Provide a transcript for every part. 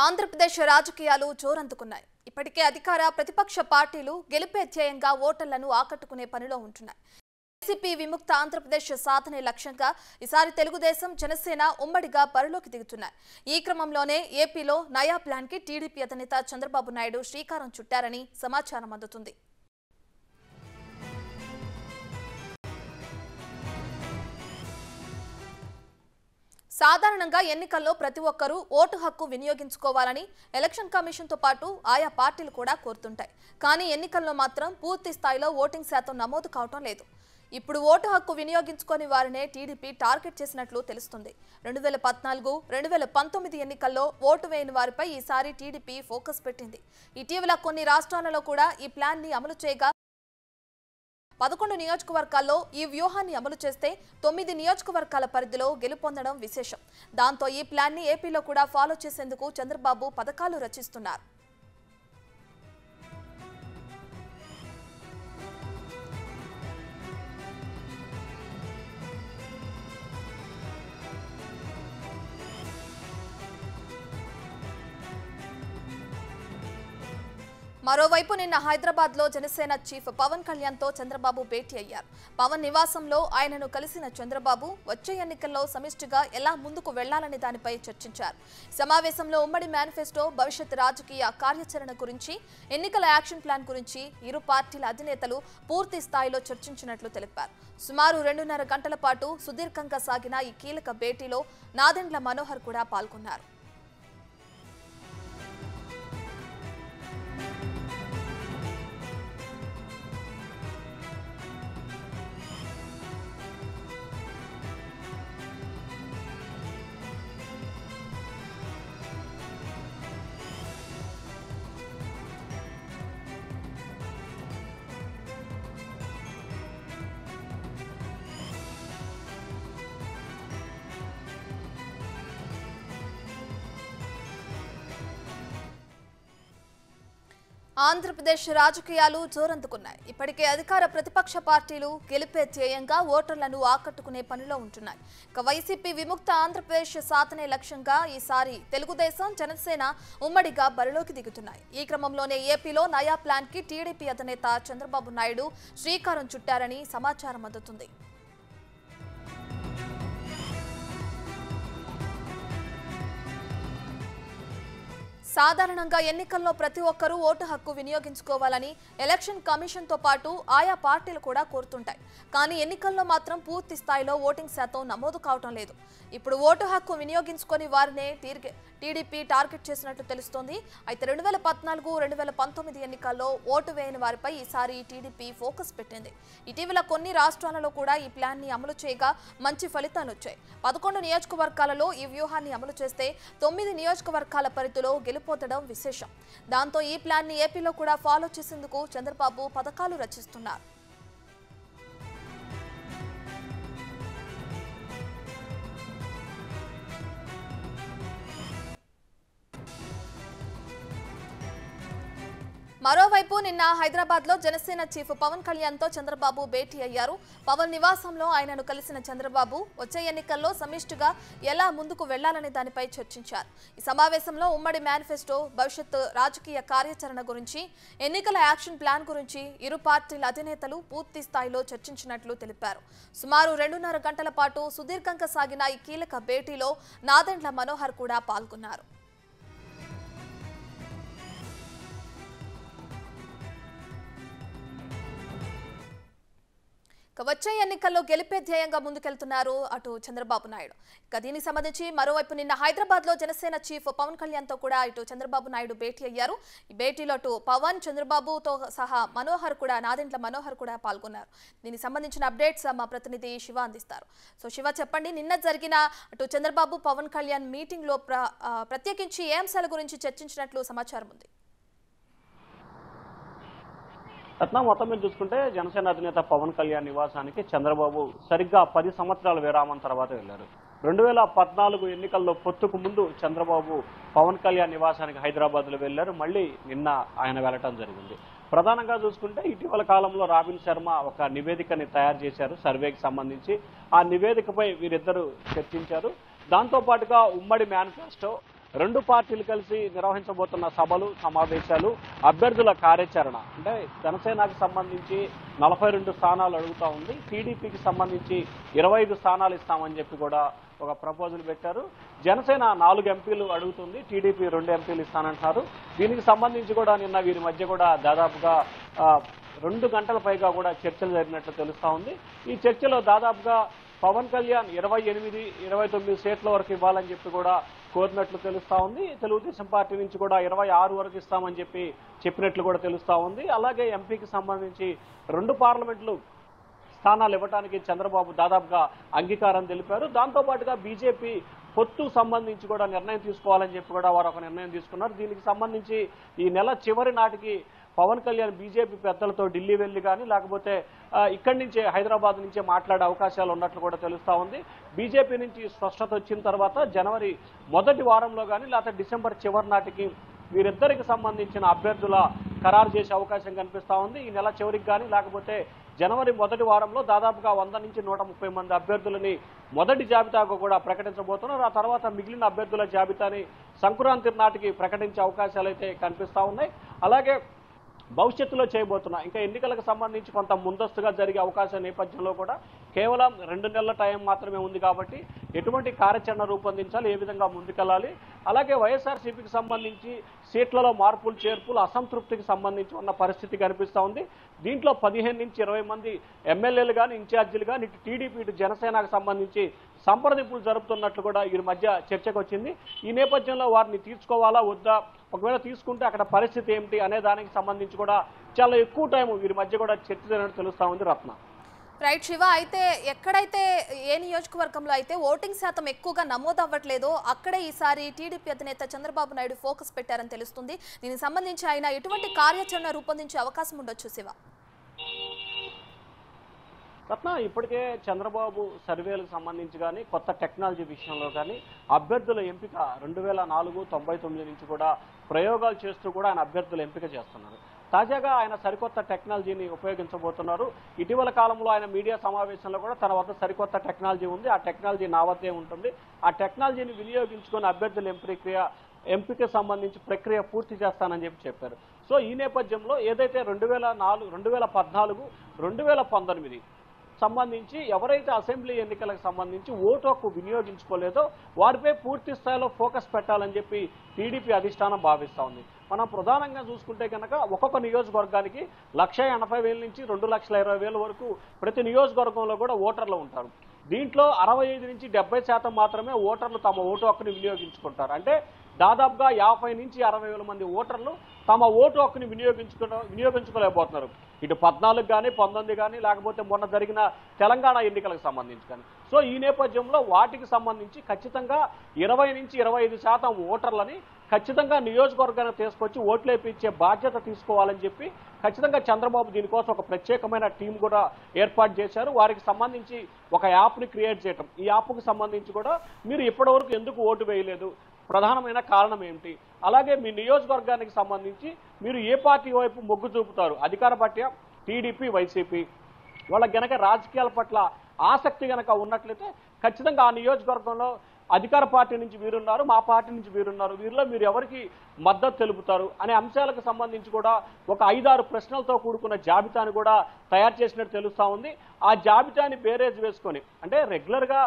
ఆంధ్రప్రదేశ్ రాజకీయాలు జోరందుకున్నాయి. ఇప్పటికే అధికార ప్రతిపక్ష పార్టీలు గెలుపే ధ్యేయంగా ఓటర్లను ఆకట్టుకునే పనిలో ఉంటున్నాయి. వైసీపీ విముక్త ఆంధ్రప్రదేశ్ సాధనే లక్ష్యంగా ఈసారి తెలుగుదేశం, జనసేన ఉమ్మడిగా బరిలోకి దిగుతున్నాయి. ఈ క్రమంలోనే ఏపీలో నయా ప్లాన్ కి టీడీపీ అధినేత చంద్రబాబు నాయుడు శ్రీకారం చుట్టారని సమాచారం అందుతుంది. సాధారణంగా ఎన్నికల్లో ప్రతి ఒక్కరూ ఓటు హక్కు వినియోగించుకోవాలని ఎలక్షన్ కమిషన్తో పాటు ఆయా పార్టీలు కూడా కోరుతుంటాయి. కానీ ఎన్నికల్లో మాత్రం పూర్తి స్థాయిలో ఓటింగ్ శాతం నమోదు కావటం లేదు. ఇప్పుడు ఓటు హక్కు వినియోగించుకొని వారినే టీడీపీ టార్గెట్ చేసినట్లు తెలుస్తుంది. 2014, 2019 ఎన్నికల్లో ఓటు వేయని వారిపై ఈసారి టీడీపీ ఫోకస్ పెట్టింది. ఇటీవల కొన్ని రాష్ట్రాలలో కూడా ఈ ప్లాన్ ని అమలు చేయగా 11 నియోజకవర్గాల్లో ఈ వ్యూహాన్ని అమలు చేస్తే 9 నియోజకవర్గాల పరిధిలో గెలుపొందడం విశేషం. దాంతో ఈ ప్లాన్ ని ఏపీలో కూడా ఫాలో చేసేందుకు చంద్రబాబు పథకాలు రచిస్తున్నారు. మరోవైపు నిన్న హైదరాబాద్ లో జనసేన చీఫ్ పవన్ కళ్యాణ్ తో చంద్రబాబు భేటీ అయ్యారు. పవన్ నివాసంలో ఆయనను కలిసిన చంద్రబాబు వచ్చే ఎన్నికల్లో సమిష్టిగా ఎలా ముందుకు వెళ్లాలనే దానిపై చర్చించారు. సమావేశంలో ఉమ్మడి మేనిఫెస్టో, భవిష్యత్ రాజకీయ కార్యాచరణ గురించి, ఎన్నికల యాక్షన్ ప్లాన్ గురించి ఇరు పార్టీల అధినేతలు పూర్తి స్థాయిలో చర్చించినట్లు తెలిపారు. సుమారు 2.5 గంటల పాటు సుదీర్ఘంగా సాగిన ఈ కీలక భేటీలో నాదెండ్ల మనోహర్ కూడా పాల్గొన్నారు. ఆంధ్రప్రదేశ్ రాజకీయాలు జోరందుకున్నాయి. ఇప్పటికే అధికార ప్రతిపక్ష పార్టీలు గెలుపే ధ్యేయంగా ఓటర్లను ఆకట్టుకునే పనిలో ఉంటున్నాయి. వైసీపీ విముక్త ఆంధ్రప్రదేశ్ సాధనే లక్ష్యంగా ఈసారి తెలుగుదేశం, జనసేన ఉమ్మడిగా బరిలోకి దిగుతున్నాయి. ఈ క్రమంలోనే ఏపీలో నయా ప్లాన్ కి టీడీపీ అధినేత చంద్రబాబు నాయుడు శ్రీకారం చుట్టారని సమాచారం అందుతుంది. సాధారణంగా ఎన్నికల్లో ప్రతి ఒక్కరూ ఓటు హక్కు వినియోగించుకోవాలని ఎలక్షన్ కమిషన్ తో పాటు ఆయా పార్టీలు కూడా కోరుతుంటాయి. కానీ ఎన్నికల్లో మాత్రం పూర్తి స్థాయిలో ఓటింగ్ శాతం నమోదు కావటం లేదు. ఇప్పుడు ఓటు హక్కు వినియోగించుకొని వారినే టీడీపీ టార్గెట్ చేసినట్లు తెలుస్తోంది. అయితే 2014, 2019 ఎన్నికల్లో ఓటు వేయని వారిపై ఈసారి టీడీపీ ఫోకస్ పెట్టింది. ఇటీవల కొన్ని రాష్ట్రాలలో కూడా ఈ ప్లాన్ ని అమలు చేయగా మంచి ఫలితాలు వచ్చాయి. 11 నియోజకవర్గాలలో ఈ వ్యూహాన్ని అమలు చేస్తే 9 నియోజకవర్గాల పరిధిలో గెలుపొందడం విశేషం. దాంతో ఈ ప్లాన్ ని ఏపీలో కూడా ఫాలో చేసేందుకు చంద్రబాబు పథకాలు రచిస్తున్నారు. మరోవైపు నిన్న హైదరాబాద్ లో జనసేన చీఫ్ పవన్ కళ్యాణ్ తో చంద్రబాబు భేటీ అయ్యారు. పవన్ నివాసంలో ఆయనను కలిసిన చంద్రబాబు వచ్చే ఎన్నికల్లో సమిష్టిగా ఎలా ముందుకు వెళ్లాలనే దానిపై చర్చించారు. ఈ సమావేశంలో ఉమ్మడి మేనిఫెస్టో, భవిష్యత్ రాజకీయ కార్యాచరణ గురించి, ఎన్నికల యాక్షన్ ప్లాన్ గురించి ఇరు పార్టీల అధినేతలు పూర్తి స్థాయిలో చర్చించినట్లు తెలిపారు. సుమారు 2.5 గంటల పాటు సుదీర్ఘంగా సాగిన ఈ కీలక భేటీలో నాదెండ్ల మనోహర్ కూడా పాల్గొన్నారు. వచ్చే ఎన్నికల్లో గెలిపే ధ్యేయంగా ముందుకెళ్తున్నారు అటు చంద్రబాబు నాయుడు. ఇక దీనికి సంబంధించి మరోవైపు నిన్న హైదరాబాద్ లో జనసేన చీఫ్ పవన్ కళ్యాణ్ తో కూడా ఇటు చంద్రబాబు నాయుడు భేటీ అయ్యారు. ఈ భేటీలో అటు పవన్, చంద్రబాబుతో సహా నాదెండ్ల మనోహర్ కూడా పాల్గొన్నారు. దీనికి సంబంధించిన అప్డేట్స్ మా ప్రతినిధి శివ అందిస్తారు. సో శివ, చెప్పండి, నిన్న జరిగిన అటు చంద్రబాబు, పవన్ కళ్యాణ్ మీటింగ్ లో ప్రత్యేకించి ఏ అంశాల గురించి చర్చించినట్లు సమాచారం ఉంది? రత్న, మొత్తం మీద చూసుకుంటే జనసేన అధినేత పవన్ కళ్యాణ్ నివాసానికి చంద్రబాబు సరిగ్గా 10 సంవత్సరాల విరామం తర్వాత వెళ్లారు. 2014 ఎన్నికల్లో పొత్తుకు ముందు చంద్రబాబు పవన్ కళ్యాణ్ నివాసానికి హైదరాబాద్ లో వెళ్లారు. మళ్ళీ నిన్న ఆయన వెళ్లటం జరిగింది. ప్రధానంగా చూసుకుంటే ఇటీవల కాలంలో రాబిన్ శర్మ ఒక నివేదికని తయారు చేశారు సర్వేకి సంబంధించి. ఆ నివేదికపై వీరిద్దరూ చర్చించారు. దాంతో పాటుగా ఉమ్మడి మేనిఫెస్టో, రెండు పార్టీలు కలిసి నిర్వహించబోతున్న సభలు సమావేశాలు అభ్యర్థుల కార్యాచరణ అంటే జనసేనకు సంబంధించి 42 స్థానాలు అడుగుతా ఉంది, టీడీపీకి సంబంధించి 25 స్థానాలు ఇస్తామని చెప్పి కూడా ఒక ప్రపోజల్ పెట్టారు. జనసేన 4 ఎంపీలు అడుగుతుంది, టీడీపీ 2 ఎంపీలు ఇస్తానంటున్నారు. దీనికి సంబంధించి కూడా నిన్న వీరి మధ్య కూడా దాదాపుగా 2 గంటల పైగా కూడా చర్చలు జరిగినట్లు తెలుస్తా ఉంది. ఈ చర్చలో దాదాపుగా పవన్ కళ్యాణ్ 28, 29 సీట్ల వరకు ఇవ్వాలని చెప్పి కూడా కోరినట్లు తెలుస్తా ఉంది. తెలుగుదేశం పార్టీ నుంచి కూడా 26 వరకు ఇస్తామని చెప్పినట్లు కూడా తెలుస్తా ఉంది. అలాగే ఎంపీకి సంబంధించి 2 పార్లమెంట్లు స్థానాలు ఇవ్వడానికి చంద్రబాబు దాదాపుగా అంగీకారం తెలిపారు. దాంతో పాటుగా బీజేపీ పొత్తు సంబంధించి కూడా నిర్ణయం తీసుకోవాలని చెప్పి కూడా వారు ఒక నిర్ణయం తీసుకున్నారు. దీనికి సంబంధించి ఈ నెల చివరి నాటికి పవన్ కళ్యాణ్ బీజేపీ పెద్దలతో ఢిల్లీ వెళ్ళి కానీ లేకపోతే ఇక్కడి నుంచే హైదరాబాద్ నుంచే మాట్లాడే అవకాశాలు ఉన్నట్లు కూడా తెలుస్తా ఉంది. బీజేపీ నుంచి స్పష్టత వచ్చిన తర్వాత జనవరి మొదటి వారంలో కానీ లేకపోతే డిసెంబర్ చివరి నాటికి వీరిద్దరికి సంబంధించిన అభ్యర్థుల ఖరారు చేసే అవకాశం కనిపిస్తా ఉంది. ఈ నెల చివరికి కానీ లేకపోతే జనవరి మొదటి వారంలో దాదాపుగా 100 నుంచి 130 మంది అభ్యర్థులని మొదటి జాబితాకు కూడా ప్రకటించబోతున్నారు. ఆ తర్వాత మిగిలిన అభ్యర్థుల జాబితాని సంక్రాంతి నాటికి ప్రకటించే అవకాశాలు అయితే కనిపిస్తా ఉన్నాయి. అలాగే భవిష్యత్తులో చేయబోతున్నా ఇంకా ఎన్నికలకు సంబంధించి కొంత ముందస్తుగా జరిగే అవకాశం నేపథ్యంలో కూడా కేవలం 2 నెలల టైం మాత్రమే ఉంది కాబట్టి ఎటువంటి కార్యాచరణ రూపొందించాలి, ఏ విధంగా ముందుకెళ్లాలి, అలాగే వైఎస్ఆర్సీపీకి సంబంధించి సీట్లలో మార్పులు చేర్పులు అసంతృప్తికి సంబంధించి ఉన్న పరిస్థితి కనిపిస్తూ ఉంది. దీంట్లో 15 నుంచి 20 మంది ఎమ్మెల్యేలు కానీ ఇన్ఛార్జీలు కానీ ఇటు టీడీపీ ఇటు జనసేనకు సంబంధించి సంప్రదింపులు జరుపుతున్నట్లు కూడా వీరి మధ్య చర్చకు వచ్చింది. ఈ నేపథ్యంలో వారిని తీర్చుకోవాలా వద్దా, ఒకవేళ తీసుకుంటే అక్కడ పరిస్థితి ఏమిటి అనే దానికి సంబంధించి కూడా చాలా ఎక్కువ టైం వీరి మధ్య కూడా చర్చ జరిగినట్టు తెలుస్తా ఉంది. రత్న రైట్ శివ, అయితే ఎక్కడైతే ఏ నియోజకవర్గంలో అయితే ఓటింగ్ శాతం ఎక్కువగా నమోదు అవ్వట్లేదో అక్కడే ఈసారి టీడీపీ అధినేత చంద్రబాబు నాయుడు ఫోకస్ పెట్టారని తెలుస్తుంది. దీనికి సంబంధించి ఆయన ఎటువంటి కార్యాచరణ రూపొందించే అవకాశం ఉండొచ్చు శివ? రత్న, ఇప్పటికే చంద్రబాబు సర్వేలకు సంబంధించి కానీ కొత్త టెక్నాలజీ విషయంలో కానీ అభ్యర్థుల ఎంపిక 2004-99 నుంచి కూడా ప్రయోగాలు చేస్తూ కూడా ఆయన అభ్యర్థుల ఎంపిక చేస్తున్నారు. తాజాగా ఆయన సరికొత్త టెక్నాలజీని ఉపయోగించబోతున్నారు. ఇటీవల కాలంలో ఆయన మీడియా సమావేశంలో కూడా తన వద్ద సరికొత్త టెక్నాలజీ ఉంది, ఆ టెక్నాలజీ నా వద్దే ఉంటుంది, ఆ టెక్నాలజీని వినియోగించుకొని అభ్యర్థుల ఎంపిక సంబంధించి ప్రక్రియ పూర్తి చేస్తానని చెప్పారు. సో ఈ నేపథ్యంలో ఏదైతే 2004, 2014, 2019 సంబంధించి ఎవరైతే అసెంబ్లీ ఎన్నికలకు సంబంధించి ఓటు హక్కు వినియోగించుకోలేదో వారిపై పూర్తి స్థాయిలో ఫోకస్ పెట్టాలని చెప్పి టీడీపీ అధిష్టానం భావిస్తూ ఉంది. మనం ప్రధానంగా చూసుకుంటే కనుక ఒక్కొక్క నియోజకవర్గానికి 1,80,000 నుంచి 2,20,000 వరకు ప్రతి నియోజకవర్గంలో కూడా ఓటర్లు ఉంటారు. దీంట్లో 65 నుంచి 70% మాత్రమే ఓటర్లు తమ ఓటు హక్కుని వినియోగించుకుంటారు. అంటే దాదాపుగా 50 నుంచి 60,000 మంది ఓటర్లు తమ ఓటు హక్కుని వినియోగించుకోలేకపోతున్నారు. ఇటు 14 కానీ 19 కానీ లేకపోతే మొన్న జరిగిన తెలంగాణ ఎన్నికలకు సంబంధించి కానీ. సో ఈ నేపథ్యంలో వాటికి సంబంధించి ఖచ్చితంగా 20 నుంచి 25% ఓటర్లని ఖచ్చితంగా నియోజకవర్గానికి తీసుకొచ్చి ఓట్లు వేయించే బాధ్యత తీసుకోవాలని చెప్పి ఖచ్చితంగా చంద్రబాబు దీనికోసం ఒక ప్రత్యేకమైన టీం కూడా ఏర్పాటు చేశారు. వారికి సంబంధించి ఒక యాప్ని క్రియేట్ చేయటం, ఈ యాప్కు సంబంధించి కూడా మీరు ఇప్పటివరకు ఎందుకు ఓటు వేయలేదు, ప్రధానమైన కారణం ఏమిటి, అలాగే మీ నియోజకవర్గానికి సంబంధించి మీరు ఏ పార్టీ వైపు మొగ్గు చూపుతారు, అధికార పార్టీ టీడీపీ వైసీపీ, వాళ్ళకి గనక రాజకీయాల పట్ల ఆసక్తి గనక ఉన్నట్లయితే ఖచ్చితంగా ఆ నియోజకవర్గంలో అధికార పార్టీ నుంచి వీరున్నారు, మా పార్టీ నుంచి వీరున్నారు, వీరిలో మీరు ఎవరికి మద్దతు తెలుపుతారు అనే అంశాలకు సంబంధించి కూడా ఒక 5-6 ప్రశ్నలతో కూడుకున్న జాబితాను కూడా తయారు చేసినట్టు తెలుస్తా ఉంది. ఆ జాబితాని బేరేజ్ వేసుకొని అంటే రెగ్యులర్గా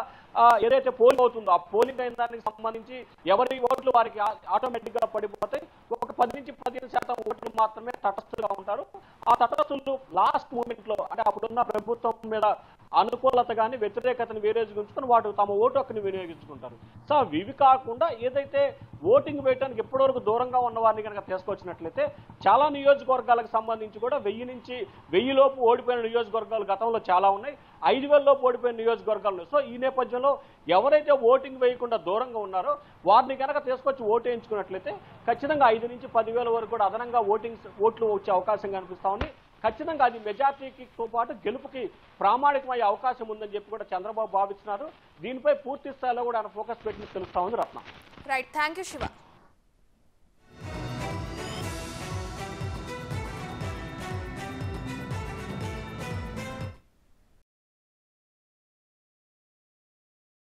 ఏదైతే పోలింగ్ అవుతుందో ఆ పోలింగ్ అయిన దానికి సంబంధించి ఎవరి ఓట్లు వారికి ఆటోమేటిక్గా పడిపోతాయి. ఒక 10 నుంచి 15% ఓట్లు మాత్రమే తటస్థులుగా ఉంటారు. ఆ తటస్థులు లాస్ట్ మూమెంట్లో అంటే అప్పుడున్న ప్రభుత్వం మీద అనుకూలత కానీ వ్యతిరేకతను వినియోగించుకొని వాడు తమ ఓటు హక్కుని వినియోగించుకుంటారు. సో ఇవి కాకుండా ఏదైతే ఓటింగ్ వేయడానికి ఎప్పటివరకు దూరంగా ఉన్న వారిని కనుక తీసుకొచ్చినట్లయితే చాలా నియోజకవర్గాలకు సంబంధించి కూడా 1000 నుంచి 1000 లోపు ఓడిపోయిన నియోజకవర్గాలు గతంలో చాలా ఉన్నాయి, 5,000 లోపు ఓడిపోయిన నియోజకవర్గాలు. సో ఈ నేపథ్యంలో ఎవరైతే ఓటింగ్ వేయకుండా దూరంగా ఉన్నారో వారిని కనుక తీసుకొచ్చి ఓటు వేయించుకున్నట్లయితే ఖచ్చితంగా 5 నుంచి 10,000 వరకు కూడా అదనంగా ఓట్లు వచ్చే అవకాశం కనిపిస్తా ఉంది. ఖచ్చితంగా అది మెజార్టీతో పాటు గెలుపుకి ప్రామాణికమయ్యే అవకాశం ఉందని చెప్పి కూడా చంద్రబాబు భావిస్తున్నారు. దీనిపై పూర్తి స్థాయిలో కూడా ఆయన ఫోకస్ పెట్టినట్టు తెలుస్తా ఉంది. రత్న రైట్, థ్యాంక్ యూ శివ.